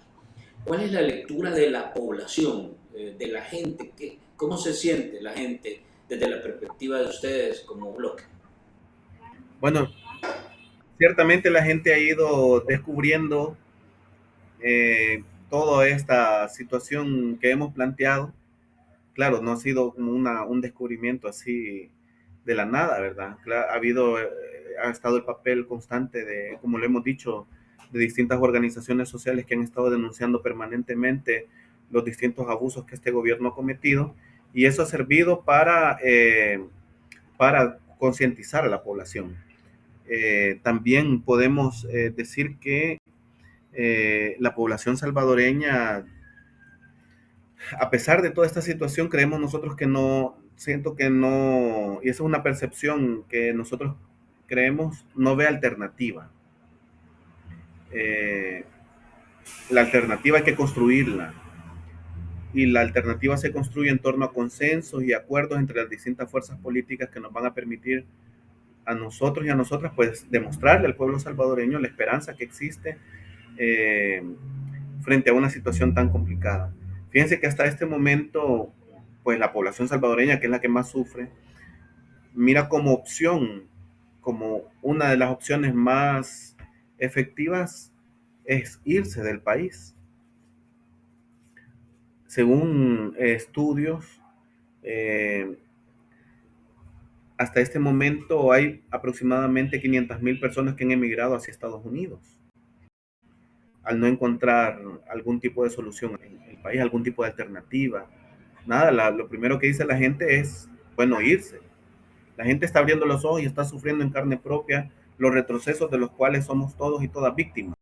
¿Cuál es la lectura de la población, de la gente? ¿Cómo se siente la gente desde la perspectiva de ustedes como bloque? Bueno, ciertamente la gente ha ido descubriendo toda esta situación que hemos planteado. Claro, no ha sido como un descubrimiento así de la nada, ¿verdad? Ha habido, ha estado el papel constante de, como lo hemos dicho, de distintas organizaciones sociales que han estado denunciando permanentemente los distintos abusos que este gobierno ha cometido, y eso ha servido para concientizar a la población. También podemos decir que la población salvadoreña, a pesar de toda esta situación, creemos nosotros que no, siento que no, y esa es una percepción que nosotros creemos, no ve alternativa. Eh, la alternativa hay que construirla, y la alternativa se construye en torno a consensos y acuerdos entre las distintas fuerzas políticas que nos van a permitir a nosotros y a nosotras pues demostrarle al pueblo salvadoreño la esperanza que existe eh, frente a una situación tan complicada. Fíjense que hasta este momento, pues la población salvadoreña, que es la que más sufre, mira como opción, como una de las opciones más efectivas, es irse del país. Según estudios, eh, hasta este momento hay aproximadamente 500,000 personas que han emigrado hacia Estados Unidos al no encontrar algún tipo de solución en el país, algún tipo de alternativa. Nada, lo primero que dice la gente es, bueno, irse. La gente está abriendo los ojos y está sufriendo en carne propia los retrocesos de los cuales somos todos y todas víctimas.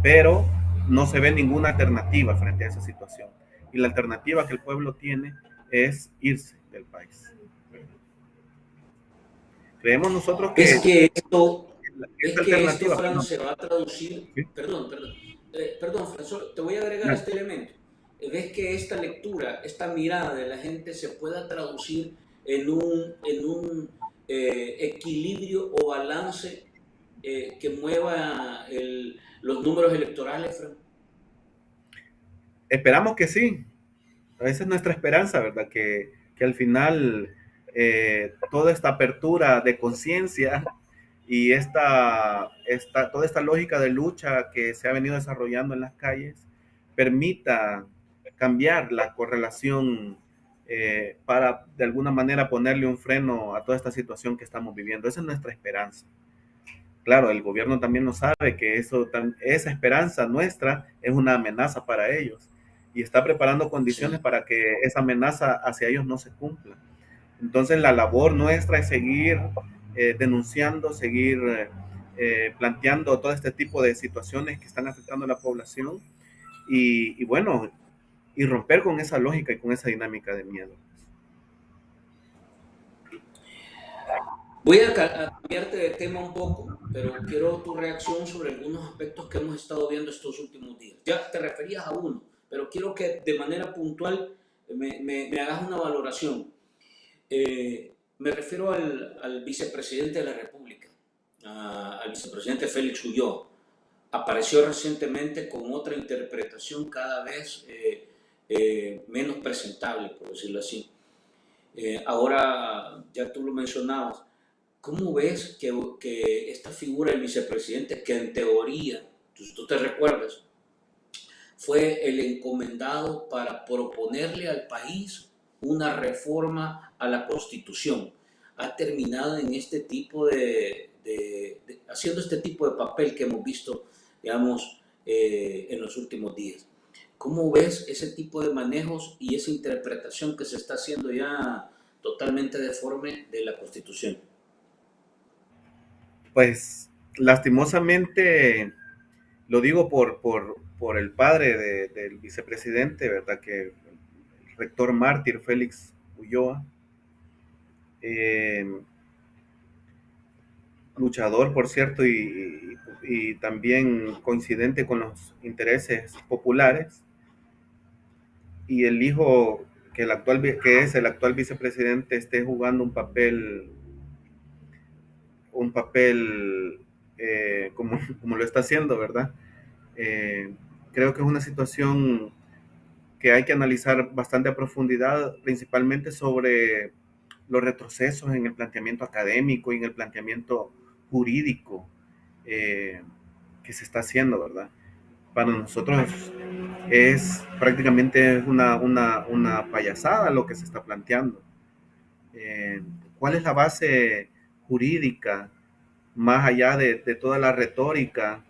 Pero no se ve ninguna alternativa frente a esa situación. Y la alternativa que el pueblo tiene es irse del país. Creemos nosotros que Es que esto, esta es que esto, alternativa, Fran, perdón, se va a traducir, ¿sí? perdón, Fran, te voy a agregar este elemento. ¿Ves que esta lectura, esta mirada de la gente se pueda traducir en un equilibrio o balance que mueva los números electorales, Fran? Esperamos que sí. Esa es nuestra esperanza, ¿verdad? Que al final toda esta apertura de conciencia y toda esta lógica de lucha que se ha venido desarrollando en las calles permita cambiar la correlación para de alguna manera ponerle un freno a toda esta situación que estamos viviendo. Esa es nuestra esperanza. Claro, el gobierno también no sabe que esa esperanza nuestra es una amenaza para ellos y está preparando condiciones Sí. para que esa amenaza hacia ellos no se cumpla. Entonces la labor nuestra es seguir denunciando, seguir planteando todo este tipo de situaciones que están afectando a la población y bueno, y romper con esa lógica y con esa dinámica de miedo. Voy a cambiarte de tema un poco, pero quiero tu reacción sobre algunos aspectos que hemos estado viendo estos últimos días. Ya te referías a uno, pero quiero que de manera puntual me hagas una valoración. Me refiero al vicepresidente de la República, al vicepresidente Félix Ulloa. Apareció recientemente con otra interpretación cada vez menos presentable, por decirlo así. Ahora, ya tú lo mencionabas, ¿cómo ves que esta figura del vicepresidente, que en teoría, tú te recuerdas, fue el encomendado para proponerle al país una reforma a la Constitución, ha terminado en este tipo haciendo este tipo de papel que hemos visto, digamos, en los últimos días? ¿Cómo ves ese tipo de manejos y esa interpretación que se está haciendo ya totalmente deforme de la Constitución? Pues lastimosamente, lo digo por el padre del vicepresidente, ¿verdad? Que el rector mártir Félix Ulloa, luchador, por cierto, y también coincidente con los intereses populares, y el hijo que es el actual vicepresidente esté jugando un papel como lo está haciendo, ¿verdad? Creo que es una situación que hay que analizar bastante a profundidad, principalmente sobre los retrocesos en el planteamiento académico y en el planteamiento jurídico que se está haciendo, ¿verdad? Para nosotros es prácticamente una payasada lo que se está planteando. ¿Cuál es la base jurídica, más allá de toda la retórica,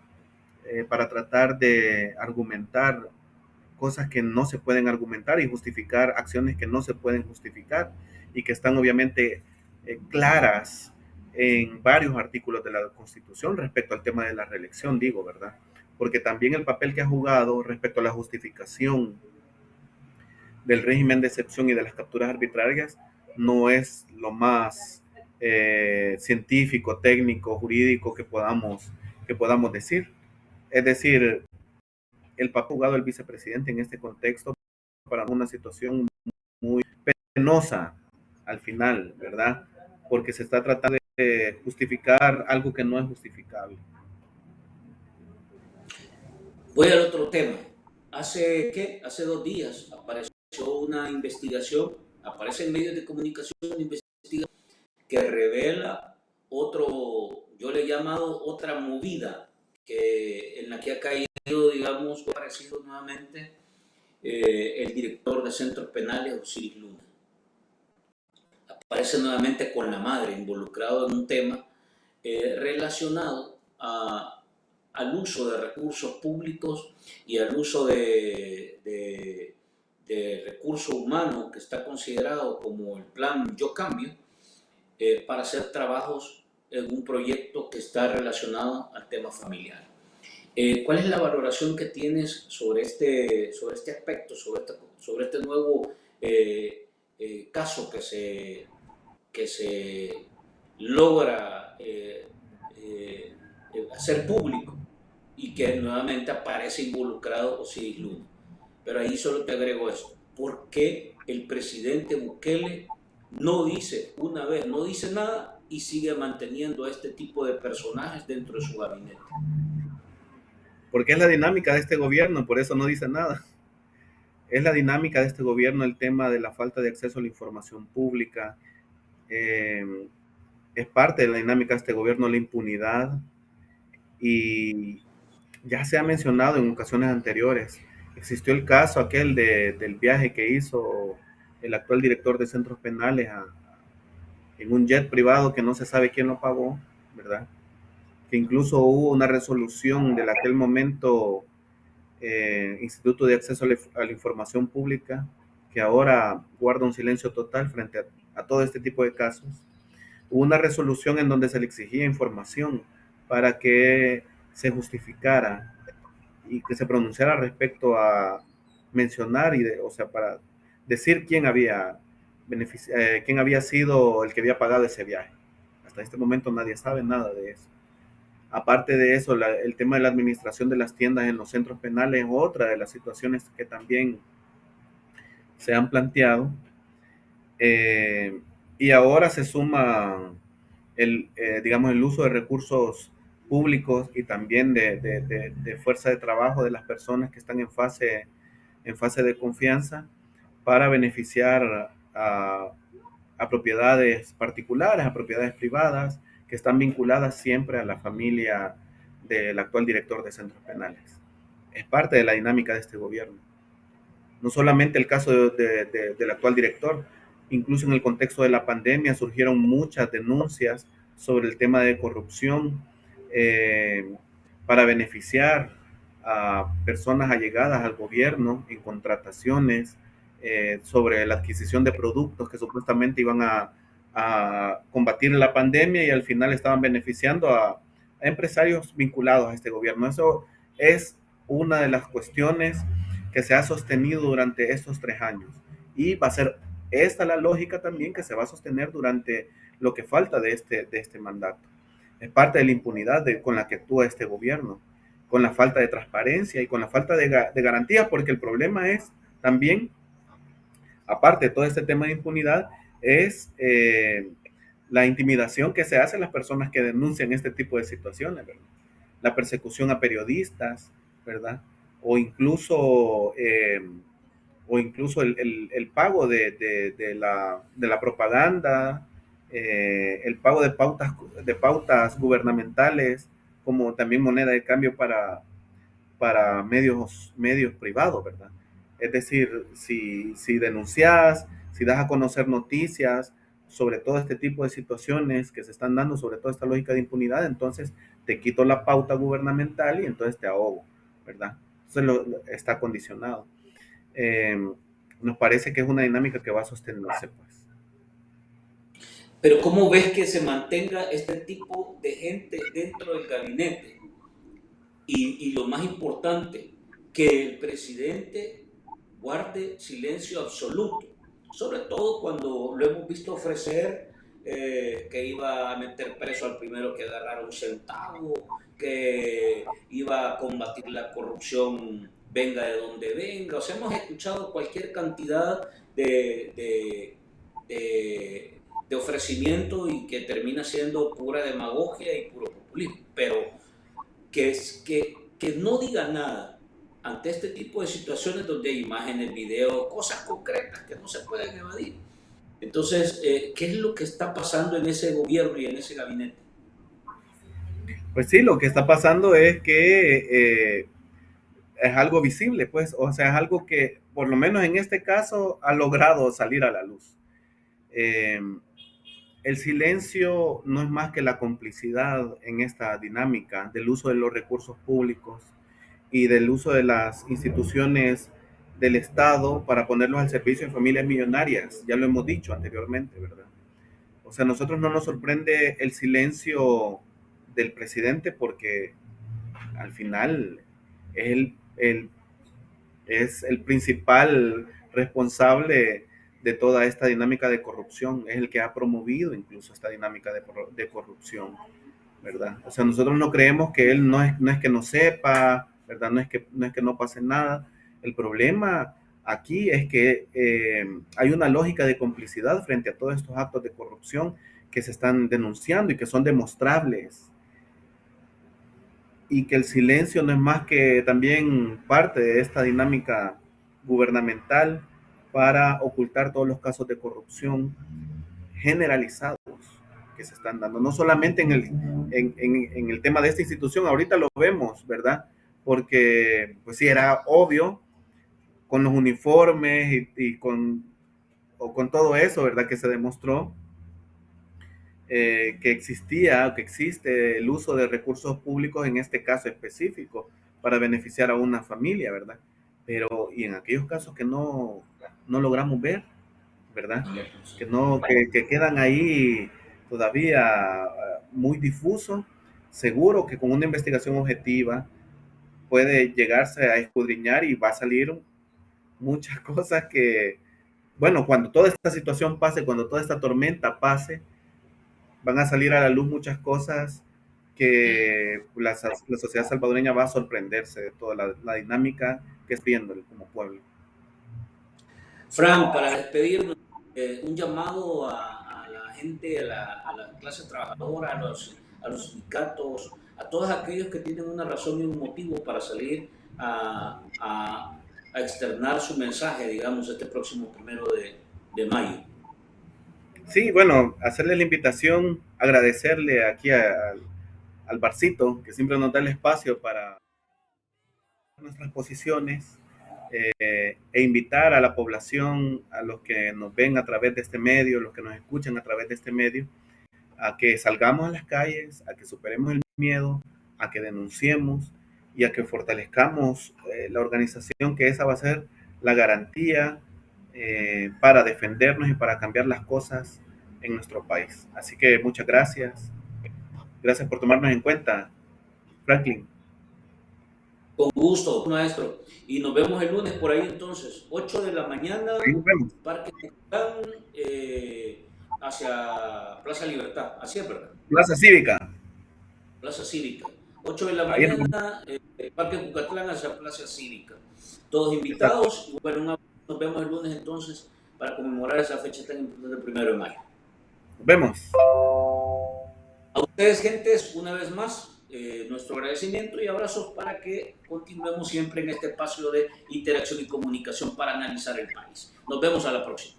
para tratar de argumentar cosas que no se pueden argumentar y justificar acciones que no se pueden justificar y que están obviamente claras en varios artículos de la Constitución respecto al tema de la reelección, digo, ¿verdad? Porque también el papel que ha jugado respecto a la justificación del régimen de excepción y de las capturas arbitrarias no es lo más científico, técnico, jurídico que podamos decir. Es decir, el papel jugado del vicepresidente en este contexto para una situación muy penosa al final, ¿verdad? Porque se está tratando de justificar algo que no es justificable. Voy al otro tema. Hace 2 días apareció una investigación, aparece en medios de comunicación una investigación que revela yo le he llamado otra movida en la que ha caído, digamos, aparecido nuevamente el director de centros penales, Osiris Luna. Aparece nuevamente con la madre, involucrado en un tema relacionado al uso de recursos públicos y al uso de recursos humanos que está considerado como el plan Yo Cambio, para hacer trabajos en un proyecto que está relacionado al tema familiar. ¿Cuál es la valoración que tienes sobre este aspecto, sobre este nuevo caso que se logra hacer público y que nuevamente aparece involucrado Osiris Luna? Pero ahí solo te agrego esto: ¿por qué el presidente Bukele no dice nada y sigue manteniendo a este tipo de personajes dentro de su gabinete? Porque es la dinámica de este gobierno, por eso no dice nada. Es la dinámica de este gobierno el tema de la falta de acceso a la información pública. Es parte de la dinámica de este gobierno la impunidad, y ya se ha mencionado en ocasiones anteriores. Existió el caso aquel del viaje que hizo el actual director de centros penales en un jet privado que no se sabe quién lo pagó, ¿verdad? Que incluso hubo una resolución del aquel momento Instituto de Acceso a la Información Pública, que ahora guarda un silencio total frente a todo este tipo de casos. Hubo una resolución en donde se le exigía información para que se justificara y que se pronunciara respecto a mencionar o sea, para decir quién había sido el que había pagado ese viaje. Hasta este momento nadie sabe nada de eso. Aparte de eso, el tema de la administración de las tiendas en los centros penales es otra de las situaciones que también se han planteado. Y ahora se suma digamos, el uso de recursos públicos y también de fuerza de trabajo de las personas que están en fase de confianza para beneficiar a propiedades particulares, a propiedades privadas, que están vinculadas siempre a la familia del actual director de centros penales. Es parte de la dinámica de este gobierno. No solamente el caso del actual director, incluso en el contexto de la pandemia surgieron muchas denuncias sobre el tema de corrupción para beneficiar a personas allegadas al gobierno en contrataciones sobre la adquisición de productos que supuestamente iban a combatir la pandemia y al final estaban beneficiando a empresarios vinculados a este gobierno. Eso es una de las cuestiones que se ha sostenido durante estos 3 años. Y va a ser esta la lógica también que se va a sostener durante lo que falta de este mandato. Es parte de la impunidad con la que actúa este gobierno, con la falta de transparencia y con la falta de garantías, porque el problema es también, aparte de todo este tema de impunidad, es la intimidación que se hace a las personas que denuncian este tipo de situaciones, ¿verdad? La persecución a periodistas, ¿verdad? O incluso, el pago de la propaganda, el pago de pautas gubernamentales, como también moneda de cambio para medios privados, ¿verdad? Es decir, si denuncias, si das a conocer noticias sobre todo este tipo de situaciones que se están dando, sobre toda esta lógica de impunidad, entonces te quito la pauta gubernamental y entonces te ahogo, ¿verdad? Entonces está condicionado. Eh, Nos parece que es una dinámica que va a sostenerse, pues. Pero ¿cómo ves que se mantenga este tipo de gente dentro del gabinete? Y lo más importante, que el presidente guarde silencio absoluto, sobre todo cuando lo hemos visto ofrecer que iba a meter preso al primero que agarrara un centavo, que iba a combatir la corrupción venga de donde venga. O sea, hemos escuchado cualquier cantidad de ofrecimiento y que termina siendo pura demagogia y puro populismo. Pero que no diga nada ante este tipo de situaciones donde hay imágenes, videos, cosas concretas que no se pueden evadir. Entonces, ¿qué es lo que está pasando en ese gobierno y en ese gabinete? Pues sí, lo que está pasando es que es algo visible, pues, o sea, es algo que, por lo menos en este caso, ha logrado salir a la luz. Eh, el silencio no es más que la complicidad en esta dinámica del uso de los recursos públicos y del uso de las instituciones del Estado para ponerlos al servicio de familias millonarias. Ya lo hemos dicho anteriormente, ¿verdad? O sea, a nosotros no nos sorprende el silencio del presidente porque al final él es el principal responsable de toda esta dinámica de corrupción, es el que ha promovido incluso esta dinámica de corrupción, ¿verdad? O sea, nosotros no creemos que él no es que no sepa, ¿verdad? No es que no pase nada. El problema aquí es que hay una lógica de complicidad frente a todos estos actos de corrupción que se están denunciando y que son demostrables, y que el silencio no es más que también parte de esta dinámica gubernamental para ocultar todos los casos de corrupción generalizados que se están dando, no solamente en el tema de esta institución, ahorita lo vemos, ¿verdad? Porque pues sí, era obvio con los uniformes con todo eso, ¿verdad? Que se demostró que existía o que existe el uso de recursos públicos en este caso específico para beneficiar a una familia, ¿verdad? Pero, y en aquellos casos que no logramos ver, ¿verdad? Que quedan ahí todavía muy difusos, seguro que con una investigación objetiva puede llegarse a escudriñar y va a salir muchas cosas que, bueno, cuando toda esta situación pase, cuando toda esta tormenta pase, van a salir a la luz muchas cosas que la sociedad salvadoreña va a sorprenderse de toda la dinámica que es viéndole como pueblo. Fran, para despedirnos, un llamado a la gente, a la clase trabajadora, a los sindicatos, a todos aquellos que tienen una razón y un motivo para salir a externar su mensaje, digamos, este próximo 1 de mayo. Sí, bueno, hacerle la invitación, agradecerle aquí al Barcito, que siempre nos da el espacio para nuestras posiciones, e invitar a la población, a los que nos ven a través de este medio, los que nos escuchan a través de este medio, a que salgamos a las calles, a que superemos el miedo, a que denunciemos y a que fortalezcamos la organización, que esa va a ser la garantía para defendernos y para cambiar las cosas en nuestro país. Así que muchas gracias. Gracias por tomarnos en cuenta, Franklin. Con gusto, maestro. Y nos vemos el lunes por ahí entonces, 8 de la mañana, Ahí nos vemos. Parque Tucán, hacia Plaza Libertad. Así es, ¿verdad? Plaza Cívica. Plaza Cívica. 8 de la Ahí nos vemos. mañana, Parque Cucatlán hacia Plaza Cívica. Todos Exacto. invitados. Y bueno, nos vemos el lunes entonces para conmemorar esa fecha tan importante del 1 de mayo. Nos vemos. A ustedes, gentes, una vez más, nuestro agradecimiento y abrazos para que continuemos siempre en este espacio de interacción y comunicación para analizar el país. Nos vemos a la próxima.